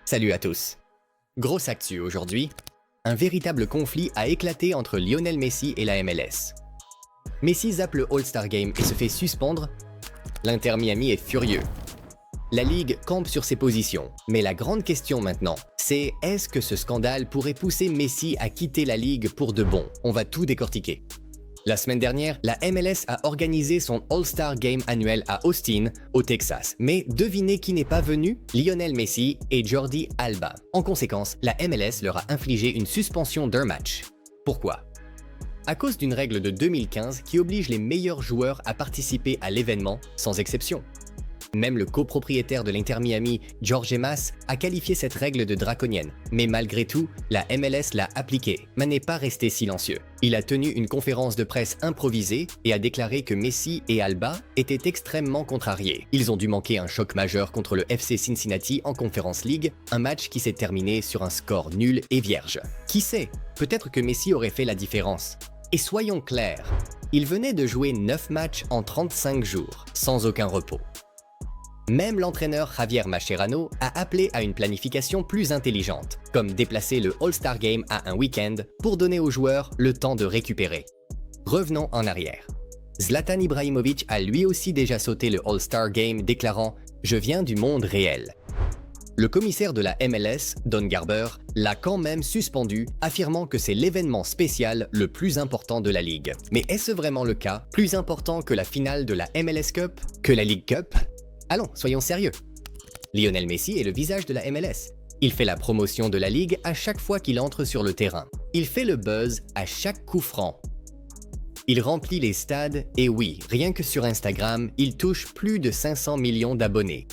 Salut à tous. Grosse actu aujourd'hui, un véritable conflit a éclaté entre Lionel Messi et la MLS. Messi zappe le All-Star Game et se fait suspendre. L'Inter Miami est furieux. La Ligue campe sur ses positions, mais la grande question maintenant, c'est est-ce que ce scandale pourrait pousser Messi à quitter la Ligue pour de bon? On va tout décortiquer. La semaine dernière, la MLS a organisé son All-Star Game annuel à Austin, au Texas. Mais devinez qui n'est pas venu? Lionel Messi et Jordi Alba. En conséquence, la MLS leur a infligé une suspension d'un match. Pourquoi? À cause d'une règle de 2015 qui oblige les meilleurs joueurs à participer à l'événement, sans exception. Même le copropriétaire de l'Inter Miami, Jorge Mas, a qualifié cette règle de draconienne. Mais malgré tout, la MLS l'a appliquée, mais n'est pas resté silencieux. Il a tenu une conférence de presse improvisée et a déclaré que Messi et Alba étaient extrêmement contrariés. Ils ont dû manquer un choc majeur contre le FC Cincinnati en Conference League, un match qui s'est terminé sur un score nul et vierge. Qui sait? Peut-être que Messi aurait fait la différence. Et soyons clairs, il venait de jouer 9 matchs en 35 jours, sans aucun repos. Même l'entraîneur Javier Mascherano a appelé à une planification plus intelligente, comme déplacer le All-Star Game à un week-end pour donner aux joueurs le temps de récupérer. Revenons en arrière. Zlatan Ibrahimovic a lui aussi déjà sauté le All-Star Game, déclarant « Je viens du monde réel ». Le commissaire de la MLS, Don Garber, l'a quand même suspendu, affirmant que c'est l'événement spécial le plus important de la Ligue. Mais est-ce vraiment le cas? Plus important que la finale de la MLS Cup? Que la League Cup? Allons, soyons sérieux. Lionel Messi est le visage de la MLS. Il fait la promotion de la Ligue à chaque fois qu'il entre sur le terrain. Il fait le buzz à chaque coup franc. Il remplit les stades et oui, rien que sur Instagram, il touche plus de 500 millions d'abonnés.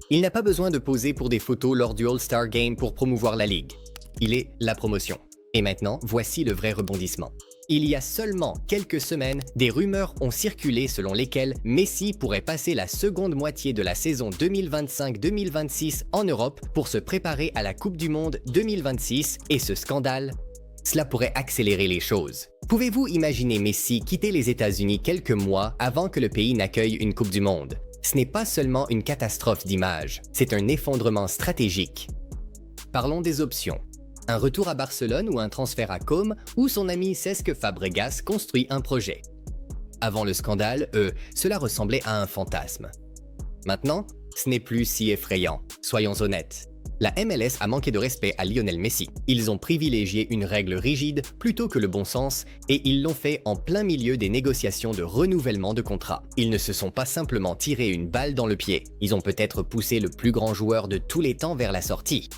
Il n'a pas besoin de poser pour des photos lors du All-Star Game pour promouvoir la Ligue. Il est la promotion. Et maintenant, voici le vrai rebondissement. Il y a seulement quelques semaines, des rumeurs ont circulé selon lesquelles Messi pourrait passer la seconde moitié de la saison 2025-2026 en Europe pour se préparer à la Coupe du Monde 2026 et ce scandale, cela pourrait accélérer les choses. Pouvez-vous imaginer Messi quitter les États-Unis quelques mois avant que le pays n'accueille une Coupe du Monde? Ce n'est pas seulement une catastrophe d'image, c'est un effondrement stratégique. Parlons des options. Un retour à Barcelone ou un transfert à Com, où son ami Cesc Fabregas construit un projet. Avant le scandale, cela ressemblait à un fantasme. Maintenant, ce n'est plus si effrayant, soyons honnêtes. La MLS a manqué de respect à Lionel Messi. Ils ont privilégié une règle rigide plutôt que le bon sens et ils l'ont fait en plein milieu des négociations de renouvellement de contrat. Ils ne se sont pas simplement tiré une balle dans le pied, ils ont peut-être poussé le plus grand joueur de tous les temps vers la sortie.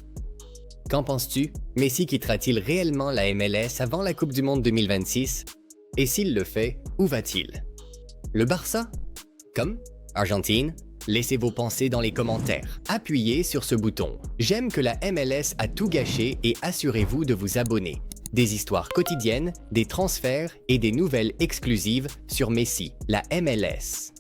Qu'en penses-tu? Messi quittera-t-il réellement la MLS avant la Coupe du Monde 2026? Et s'il le fait, où va-t-il? Le Barça? Comme? Argentine? Laissez vos pensées dans les commentaires. Appuyez sur ce bouton. J'aime que la MLS a tout gâché et assurez-vous de vous abonner. Des histoires quotidiennes, des transferts et des nouvelles exclusives sur Messi, la MLS.